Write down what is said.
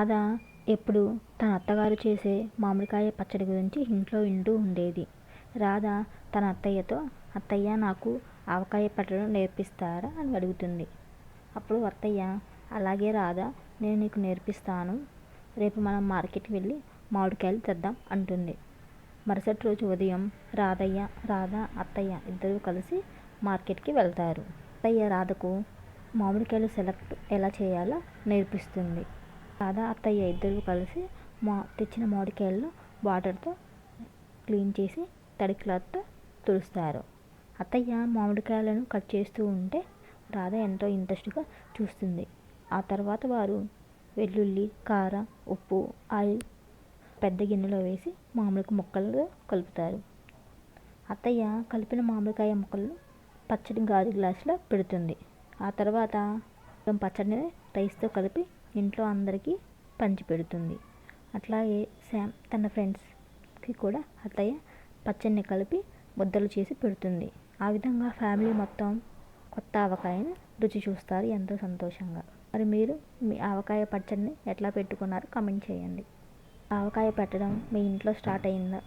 రాధ ఎప్పుడు తన అత్తగారు చేసే మామిడికాయ పచ్చడి గురించి ఇంట్లో వింటూ ఉండేది. రాధ తన అత్తయ్యతో, అత్తయ్య నాకు ఆవకాయ పట్టడం నేర్పిస్తారా అని అడుగుతుంది. అప్పుడు అత్తయ్య, అలాగే రాధ, నేను నీకు నేర్పిస్తాను, రేపు మనం మార్కెట్కి వెళ్ళి మామిడికాయలు తెద్దాం అంటుంది. మరుసటి రోజు ఉదయం రాధ అత్తయ్య ఇద్దరూ కలిసి మార్కెట్కి వెళ్తారు. అత్తయ్య రాధకు మామిడికాయలు సెలెక్ట్ ఎలా చేయాలో నేర్పిస్తుంది. రాధ అత్తయ్య ఇద్దరూ కలిసి తెచ్చిన మామిడికాయలను వాటర్తో క్లీన్ చేసి తడి క్లాత్తో తుడుస్తారు. అత్తయ్య మామిడికాయలను కట్ చేస్తూ ఉంటే రాధ ఎంతో ఇంట్రెస్ట్గా చూస్తుంది. ఆ తర్వాత వారు వెల్లుల్లి, కారం, ఉప్పు, ఆయిల్ పెద్ద గిన్నెలో వేసి మామిడి ముక్కలు కలుపుతారు. అత్తయ్య కలిపిన మామిడికాయ ముక్కలను పచ్చడి గాజు గ్లాసులో పెడుతుంది. ఆ తర్వాత పచ్చడిని రైస్తో కలిపి ఇంట్లో అందరికీ పంచిపెడుతుంది. అట్లాగే శామ్ తన ఫ్రెండ్స్కి కూడా అత్తయ్య పచ్చడిని కలిపి ముద్దలు చేసి పెడుతుంది. ఆ విధంగా ఫ్యామిలీ మొత్తం కొత్త ఆవకాయని రుచి చూస్తారు ఎంతో సంతోషంగా. మరి మీరు మీ ఆవకాయ పచ్చడిని ఎట్లా పెట్టుకున్నారో కామెంట్ చేయండి. ఆవకాయ పెట్టడం మీ ఇంట్లో స్టార్ట్ అయిందా?